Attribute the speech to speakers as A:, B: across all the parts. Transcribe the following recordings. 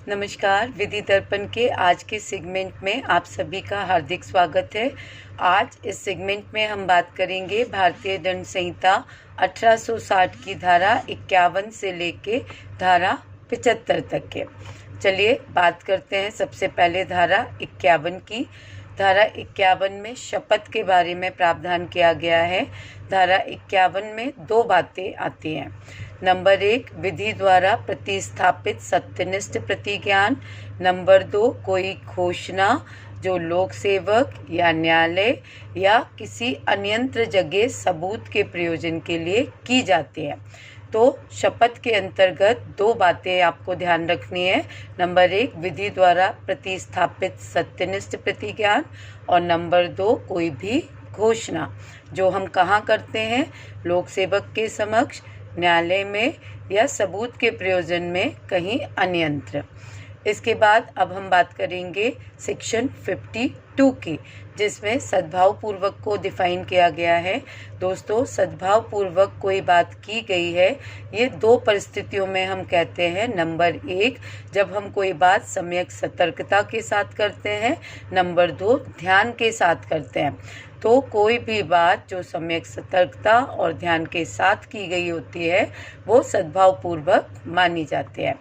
A: नमस्कार। विधि दर्पण के आज के सेगमेंट में आप सभी का हार्दिक स्वागत है। आज इस सेगमेंट में हम बात करेंगे भारतीय दंड संहिता 1860 की धारा 51 से लेके धारा 75 तक के। चलिए बात करते हैं सबसे पहले धारा 51 की। धारा 51 में शपथ के बारे में प्रावधान किया गया है। धारा 51 में दो बातें आती हैं। नंबर 1, विधि द्वारा प्रतिस्थापित सत्यनिष्ठ प्रतिज्ञान। नंबर 2, कोई घोषणा जो लोक सेवक या न्यायालय या किसी अन्यंत्र जगह सबूत के प्रयोजन के लिए की जाती है। तो शपथ के अंतर्गत दो बातें आपको ध्यान रखनी है। नंबर 1, विधि द्वारा प्रतिस्थापित सत्यनिष्ठ प्रतिज्ञान, और नंबर 2, कोई भी घोषणा जो हम कहाँ करते हैं, लोक सेवक के समक्ष, न्यायालय में या सबूत के प्रयोजन में कहीं अन्यंत्र। इसके बाद अब हम बात करेंगे सेक्शन 52 की, जिसमें सद्भावपूर्वक को डिफाइन किया गया है। दोस्तों, सद्भावपूर्वक कोई बात की गई है, ये दो परिस्थितियों में हम कहते हैं। नंबर 1, जब हम कोई बात सम्यक सतर्कता के साथ करते हैं। नंबर 2, ध्यान के साथ करते हैं। तो कोई भी बात जो सम्यक सतर्कता और ध्यान के साथ की गई होती है वो सद्भावपूर्वक मानी जाती है।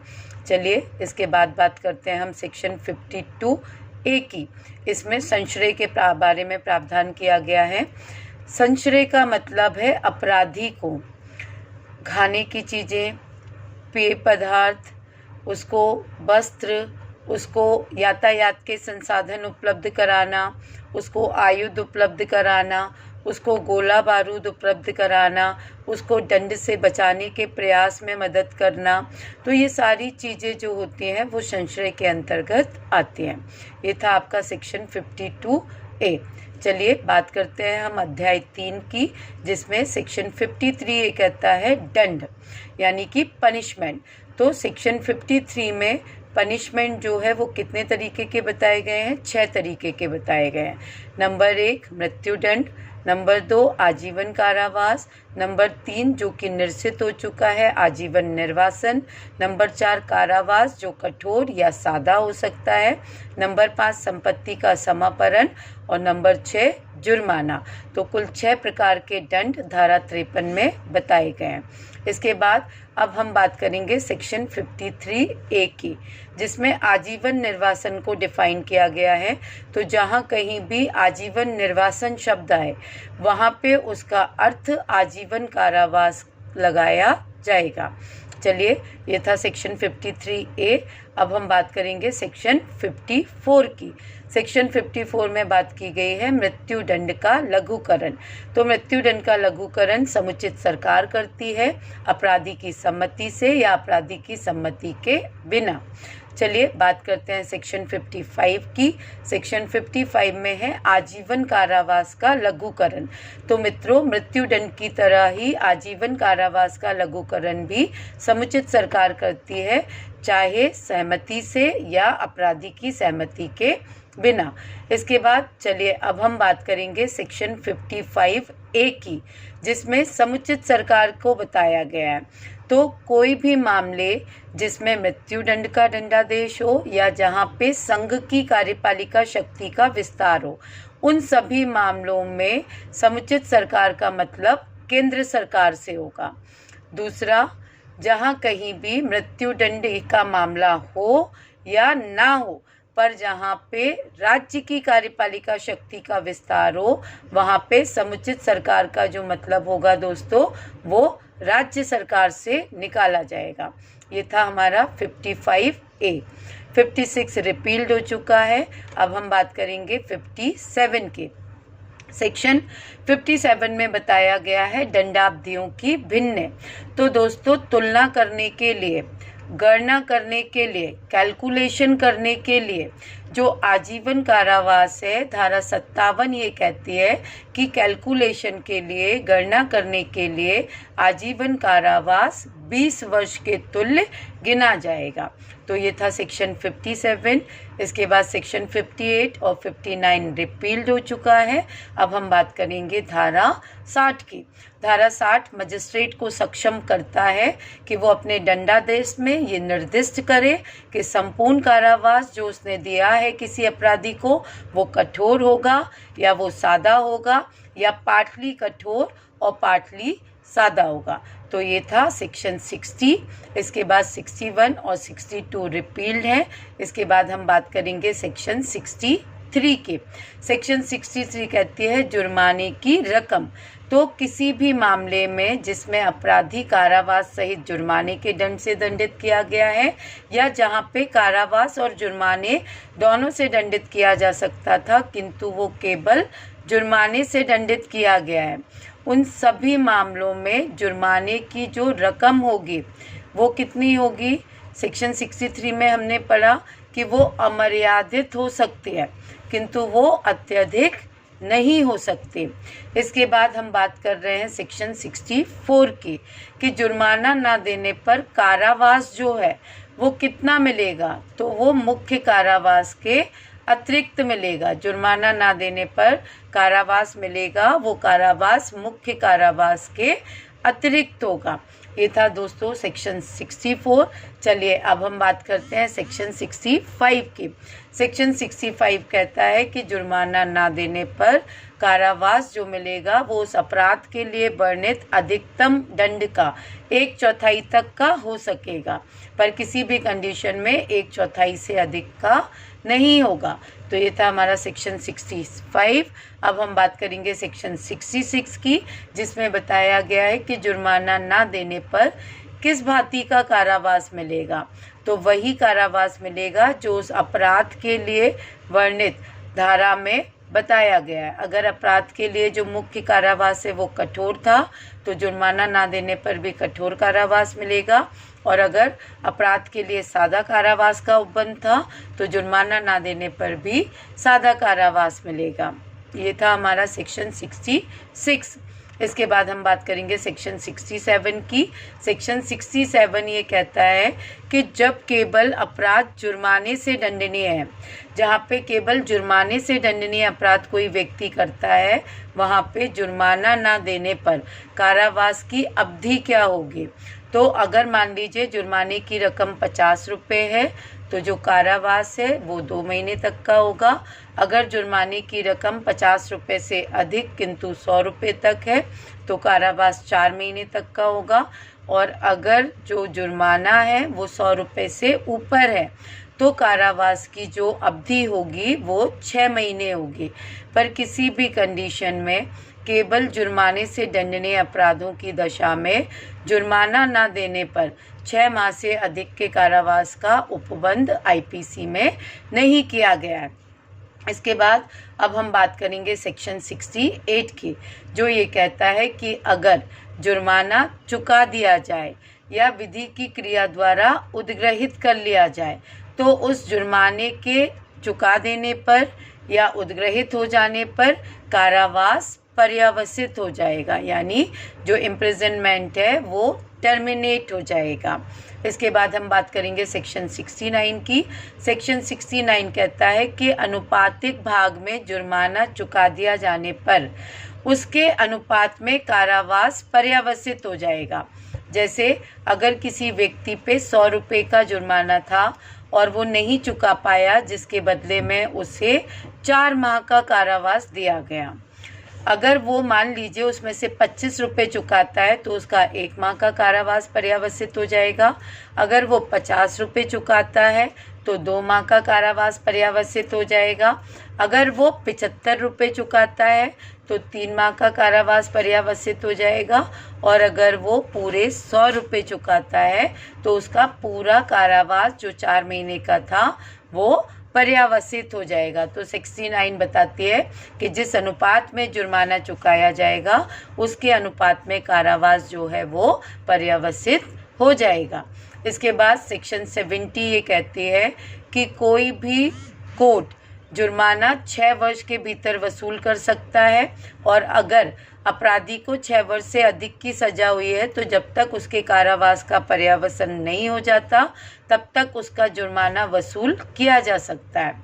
A: चलिए इसके बाद बात करते हैं हम सेक्शन 52A की। इसमें संश्रय के बारे में प्रावधान किया गया है। संश्रय का मतलब है अपराधी को खाने की चीज़ें, पेय पदार्थ, उसको वस्त्र, उसको यातायात के संसाधन उपलब्ध कराना, उसको आयुध उपलब्ध कराना, उसको गोला बारूद उपलब्ध कराना, उसको दंड से बचाने के प्रयास में मदद करना। तो ये सारी चीज़ें जो होती हैं वो संश्रय के अंतर्गत आती हैं। ये था आपका सेक्शन 52A। चलिए बात करते हैं हम अध्याय 3 की, जिसमें सेक्शन 53A कहता है दंड, यानी कि पनिशमेंट। तो सेक्शन 53 में पनिशमेंट जो है वो कितने तरीके के बताए गए हैं? 6 तरीके के बताए गए हैं। नंबर 1, मृत्युदंड। नंबर 2, आजीवन कारावास। नंबर 3, जो कि निरसित हो चुका है, आजीवन निर्वासन। नंबर 4, कारावास जो कठोर या सादा हो सकता है। नंबर 5, संपत्ति का समापरण। और नंबर 6, जुर्माना। तो कुल 6 प्रकार के दंड धारा 53 में बताए गए हैं। इसके बाद अब हम बात करेंगे सेक्शन 53A की, जिसमें आजीवन निर्वासन को डिफाइन किया गया है। तो जहाँ कहीं भी आजीवन निर्वासन शब्द आए वहाँ पे उसका अर्थ आजीवन कारावास लगाया जाएगा। चलिए ये था सेक्शन 53A। अब हम बात करेंगे सेक्शन 54 की। सेक्शन 54 में बात की गई है मृत्युदंड का लघुकरण। तो मृत्युदंड का लघुकरण समुचित सरकार करती है, अपराधी की सम्मति से या अपराधी की सम्मति के बिना। चलिए बात करते हैं सेक्शन 55 की। सेक्शन 55 में है आजीवन कारावास का लघुकरण। तो मित्रों, मृत्युदंड की तरह ही आजीवन कारावास का लघुकरण भी समुचित सरकार करती है, चाहे सहमति से या अपराधी की सहमति के बिना। इसके बाद चलिए अब हम बात करेंगे सेक्शन 55A की, जिसमें समुचित सरकार को बताया गया है। तो कोई भी मामले जिसमें मृत्युदंड का दंडादेश हो या जहाँ पे संघ की कार्यपालिका शक्ति का विस्तार हो, उन सभी मामलों में समुचित सरकार का मतलब केंद्र सरकार से होगा। दूसरा, जहाँ कहीं भी मृत्युदंड का मामला हो या ना हो, पर जहाँ पे राज्य की कार्यपालिका शक्ति का विस्तार हो, वहाँ पे समुचित सरकार का जो मतलब होगा दोस्तों, वो राज्य सरकार से निकाला जाएगा। ये था हमारा 55A। 56 रिपील्ड हो चुका है। अब हम बात करेंगे 57 की। सेक्शन 57 में बताया गया है दंडावधियों की भिन्न। तो दोस्तों, तुलना करने के लिए, गणना करने के लिए, कैलकुलेशन करने के लिए जो आजीवन कारावास है, धारा 57 ये कहती है कि कैलकुलेशन के लिए, गणना करने के लिए आजीवन कारावास 20 वर्ष के तुल्य गिना जाएगा। तो ये था सेक्शन 57। इसके बाद सेक्शन 58 और 59 रिपील्ड हो चुका है। अब हम बात करेंगे धारा 60 की। धारा 60 मजिस्ट्रेट को सक्षम करता है कि वो अपने दंडादेश में ये निर्दिष्ट करे कि संपूर्ण कारावास जो उसने दिया है किसी अपराधी को, वो कठोर होगा या वो सादा होगा या पार्टली कठोर और पार्टली सादा होगा। तो ये था सेक्शन 60। इसके बाद 61 और 62 रिपील्ड है। इसके बाद हम बात करेंगे सेक्शन 63 के। सेक्शन 63 कहती है जुर्माने की रकम। तो किसी भी मामले में जिसमें अपराधी कारावास सहित जुर्माने के दंड से दंडित किया गया है या जहां पे कारावास और जुर्माने दोनों से दंडित किया जा सकता था किंतु वो केवल जुर्माने से दंडित किया गया है, उन सभी मामलों में जुर्माने की जो रकम होगी वो कितनी होगी? सेक्शन 63 में हमने पढ़ा कि वो अमर्यादित हो सकती है किंतु वो अत्यधिक नहीं हो सकती। इसके बाद हम बात कर रहे हैं सेक्शन 64 की कि जुर्माना ना देने पर कारावास जो है वो कितना मिलेगा? तो वो मुख्य कारावास के अतिरिक्त मिलेगा। जुर्माना ना देने पर कारावास मिलेगा, वो कारावास मुख्य कारावास के अतिरिक्त होगा। ये था दोस्तों सेक्शन 64। चलिए अब हम बात करते हैं सेक्शन 65 की। सेक्शन 65 कहता है कि जुर्माना ना देने पर कारावास जो मिलेगा वो उस अपराध के लिए वर्णित अधिकतम दंड का 1/4 तक का हो सकेगा, पर किसी भी कंडीशन में 1/4 से अधिक का नहीं होगा। तो ये था हमारा सेक्शन 65। अब हम बात करेंगे सेक्शन 66 की, जिसमें बताया गया है कि जुर्माना ना देने पर किस भांति का कारावास मिलेगा। तो वही कारावास मिलेगा जो उस अपराध के लिए वर्णित धारा में बताया गया है। अगर अपराध के लिए जो मुख्य कारावास है वो कठोर था तो जुर्माना ना देने पर भी कठोर कारावास मिलेगा, और अगर अपराध के लिए सादा कारावास का उपबंध था तो जुर्माना ना देने पर भी सादा कारावास मिलेगा। ये था हमारा सेक्शन 66। इसके बाद हम बात करेंगे सेक्शन 67 की। सेक्शन 67 ये कहता है कि जब केवल अपराध जुर्माने से दंडनीय है, जहाँ पे केवल जुर्माने से दंडनीय अपराध कोई व्यक्ति करता है, वहाँ पे जुर्माना ना देने पर कारावास की अवधि क्या होगी। तो अगर मान लीजिए जुर्माने की रकम 50 रुपये है तो जो कारावास है वो 2 महीने तक का होगा। अगर जुर्माने की रकम 50 रुपये से अधिक किंतु 100 रुपये तक है तो कारावास 4 महीने तक का होगा। और अगर जो जुर्माना है वो 100 रुपये से ऊपर है तो कारावास की जो अवधि होगी वो 6 महीने होगी। पर किसी भी कंडीशन में केवल जुर्माने से दंडनीय अपराधों की दशा में जुर्माना न देने पर 6 माह से अधिक के कारावास का उपबंध आईपीसी में नहीं किया गया है। इसके बाद अब हम बात करेंगे सेक्शन 68 की, जो ये कहता है कि अगर जुर्माना चुका दिया जाए या विधि की क्रिया द्वारा उद्ग्रहित कर लिया जाए तो उस जुर्माने के चुका देने पर या उद्ग्रहित हो जाने पर कारावास पर्यवसित हो जाएगा, यानी जो इम्प्रिजनमेंट है वो टर्मिनेट हो जाएगा। इसके बाद हम बात करेंगे सेक्शन 69 की। सेक्शन 69 कहता है कि अनुपातिक भाग में जुर्माना चुका दिया जाने पर उसके अनुपात में कारावास पर्यवसित हो जाएगा। जैसे अगर किसी व्यक्ति पे 100 रुपये का जुर्माना था और वो नहीं चुका पाया, जिसके बदले में उसे 4 माह का कारावास दिया गया। अगर वो मान लीजिए उसमें से 25 रुपये चुकाता है तो उसका 1 माह का कारावास पर्यवसित हो जाएगा। अगर वो 50 रुपये चुकाता है तो 2 माह का कारावास पर्यवसित हो जाएगा। अगर वो 75 रुपये चुकाता है तो 3 माह का कारावास पर्यवसित हो जाएगा। और अगर वो पूरे 100 रुपये चुकाता है तो उसका पूरा कारावास जो 4 महीने का था वो पर्यवसित हो जाएगा। तो 69 बताती है कि जिस अनुपात में जुर्माना चुकाया जाएगा उसके अनुपात में कारावास जो है वो पर्यवसित हो जाएगा। इसके बाद सेक्शन 70 ये कहती है कि कोई भी कोर्ट जुर्माना 6 वर्ष के भीतर वसूल कर सकता है, और अगर अपराधी को 6 वर्ष से अधिक की सज़ा हुई है तो जब तक उसके कारावास का पर्यवसान नहीं हो जाता तब तक उसका जुर्माना वसूल किया जा सकता है।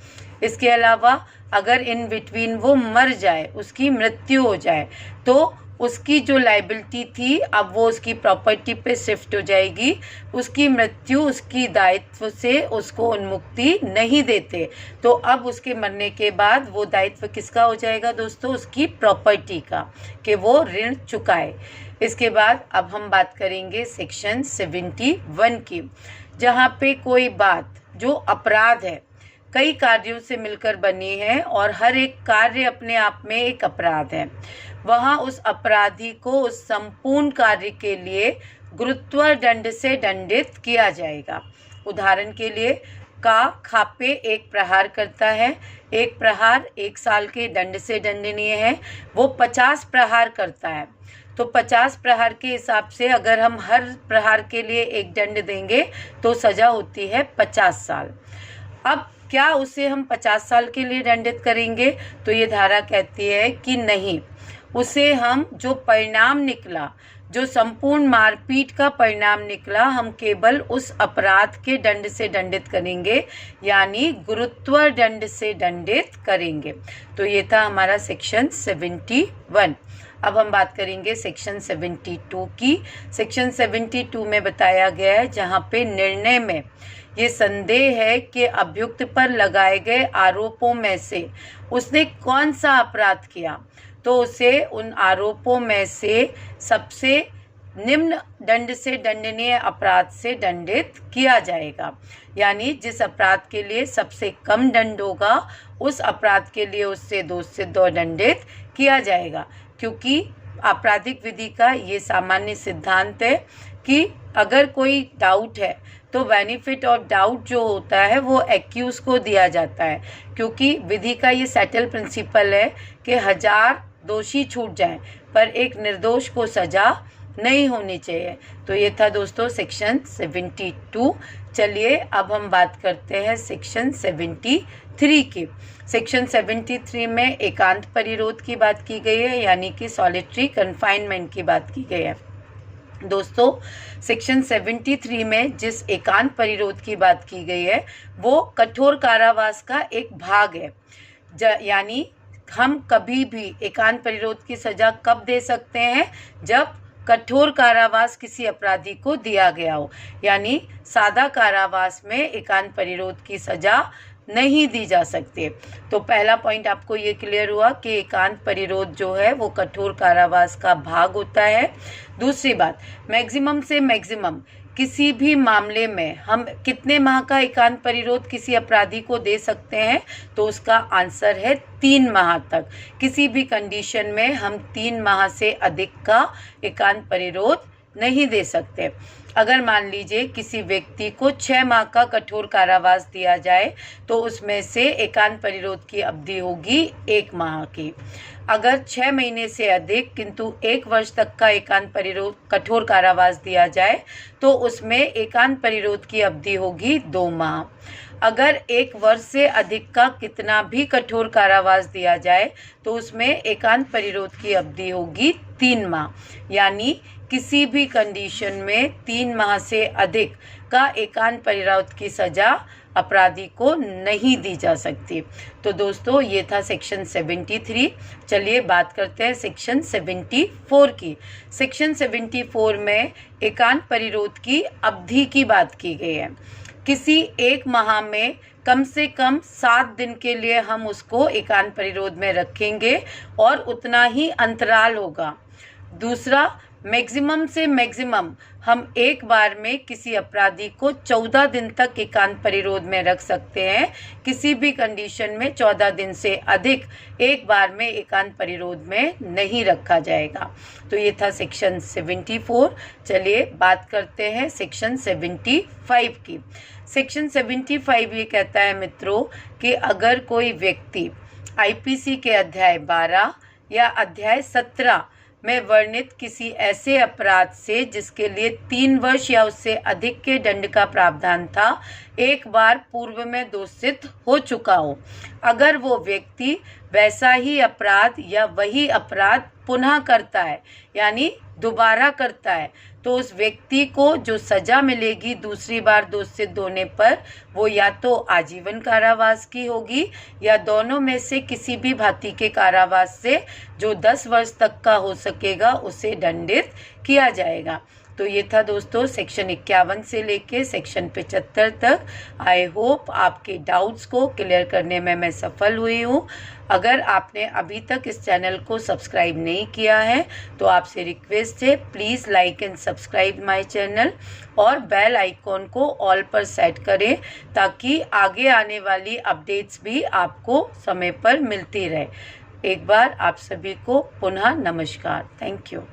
A: इसके अलावा अगर इन बिटवीन वो मर जाए, उसकी मृत्यु हो जाए, तो उसकी जो लाइबिलिटी थी अब वो उसकी प्रॉपर्टी पे शिफ्ट हो जाएगी। उसकी मृत्यु उसकी दायित्व से उसको उन्मुक्ति नहीं देते, तो अब उसके मरने के बाद वो दायित्व किसका हो जाएगा दोस्तों? उसकी प्रॉपर्टी का, कि वो ऋण चुकाए। इसके बाद अब हम बात करेंगे सेक्शन 71 की, जहाँ पे कोई बात जो अपराध है कई कार्यों से मिलकर बनी है और हर एक कार्य अपने आप में एक अपराध है, वहाँ उस अपराधी को उस संपूर्ण कार्य के लिए गुरुत्व दंड से दंडित किया जाएगा। उदाहरण के लिए खापे एक प्रहार करता है, एक प्रहार 1 साल के दंड से दंडनीय है। वो 50 प्रहार करता है तो 50 प्रहार के हिसाब से अगर हम हर प्रहार के लिए एक दंड देंगे तो सज़ा होती है 50 साल। अब क्या उसे हम 50 साल के लिए दंडित करेंगे? तो ये धारा कहती है कि नहीं, उसे हम जो परिणाम निकला, जो संपूर्ण मारपीट का परिणाम निकला, हम केवल उस अपराध के दंड से दंडित करेंगे, यानी गुरुत्व दंड से दंडित करेंगे। तो ये था हमारा सेक्शन 71। अब हम बात करेंगे सेक्शन 72 की। सेक्शन 72 में बताया गया है जहाँ पे निर्णय में ये संदेह है कि अभियुक्त पर लगाए गए आरोपों में से उसने कौन सा अपराध किया, तो उसे उन आरोपों में से सबसे निम्न दंड से दंडनीय अपराध से दंडित किया जाएगा। यानी जिस अपराध के लिए सबसे कम दंड होगा उस अपराध के लिए उससे 2 से 2 दंडित किया जाएगा, क्योंकि आपराधिक विधि का ये सामान्य सिद्धांत है कि अगर कोई डाउट है तो बेनिफिट ऑफ डाउट जो होता है वो एक्यूज को दिया जाता है, क्योंकि विधि का ये सेटल प्रिंसिपल है कि 1000 दोषी छूट जाएं पर एक निर्दोष को सज़ा नहीं होनी चाहिए। तो ये था दोस्तों सेक्शन 72। चलिए अब हम बात करते हैं सेक्शन 73 की। सेक्शन 73 में एकांत परिरोध की बात की गई है, यानी कि सॉलिटरी कन्फाइनमेंट की बात की गई है। दोस्तों सेक्शन 73 में जिस एकांत परिरोध की बात की गई है वो कठोर कारावास का एक भाग है। यानी हम कभी भी एकांत परिरोध की सज़ा कब दे सकते हैं? जब कठोर कारावास किसी अपराधी को दिया गया हो। यानी सादा कारावास में एकांत परिरोध की सज़ा नहीं दी जा सकती। तो पहला पॉइंट आपको ये क्लियर हुआ कि एकांत परिरोध जो है वो कठोर कारावास का भाग होता है। दूसरी बात, मैक्सिमम से मैक्सिमम किसी भी मामले में हम कितने माह का एकांत परिरोध किसी अपराधी को दे सकते हैं? तो उसका आंसर है 3 माह तक। किसी भी कंडीशन में हम 3 माह से अधिक का एकांत परिरोध नहीं दे सकते। अगर मान लीजिए किसी व्यक्ति को 6 माह का कठोर कारावास दिया जाए तो उसमें से एकांत परिरोध की अवधि होगी 1 माह की। अगर 6 महीने से अधिक किंतु 1 वर्ष तक का एकांत परिरोध कठोर कारावास दिया जाए तो उसमें एकांत परिरोध की अवधि होगी 2 माह। अगर 1 वर्ष से अधिक का कितना भी कठोर कारावास दिया जाए तो उसमें एकांत परिरोध की अवधि होगी 3 माह। यानी किसी भी कंडीशन में 3 माह से अधिक का एकांत परिरोध की सज़ा अपराधी को नहीं दी जा सकती। तो दोस्तों ये था सेक्शन 73। चलिए बात करते हैं सेक्शन 74 की। सेक्शन 74 में एकांत परिरोध की अवधि की बात की गई है। किसी 1 माह में कम से कम 7 दिन के लिए हम उसको एकांत परिरोध में रखेंगे और उतना ही अंतराल होगा। दूसरा, मैक्सिमम से मैक्सिमम हम एक बार में किसी अपराधी को 14 दिन तक एकांत परिरोध में रख सकते हैं। किसी भी कंडीशन में 14 दिन से अधिक एक बार में एकांत परिरोध में नहीं रखा जाएगा। तो ये था सेक्शन 74। चलिए बात करते हैं सेक्शन 75 की। सेक्शन 75 ये कहता है मित्रों कि अगर कोई व्यक्ति आईपीसी के अध्याय 12 या अध्याय 17 में वर्णित किसी ऐसे अपराध से जिसके लिए 3 वर्ष या उससे अधिक के दंड का प्रावधान था, एक बार पूर्व में दोषित हो चुका हो। अगर वो व्यक्ति वैसा ही अपराध या वही अपराध पुनः करता है, यानी दोबारा करता है, तो उस व्यक्ति को जो सजा मिलेगी दूसरी बार दोष सिद्ध होने पर, वो या तो आजीवन कारावास की होगी या दोनों में से किसी भी भांति के कारावास से जो 10 वर्ष तक का हो सकेगा उसे दंडित किया जाएगा। तो ये था दोस्तों सेक्शन 51 से लेके सेक्शन 75 तक। आई होप आपके डाउट्स को क्लियर करने में मैं सफल हुई हूँ। अगर आपने अभी तक इस चैनल को सब्सक्राइब नहीं किया है तो आपसे रिक्वेस्ट है, please like and subscribe my channel और बेल आइकॉन को ऑल पर सेट करें ताकि आगे आने वाली अपडेट्स भी आपको समय पर मिलती रहे। एक बार आप सभी को पुनः नमस्कार। Thank you.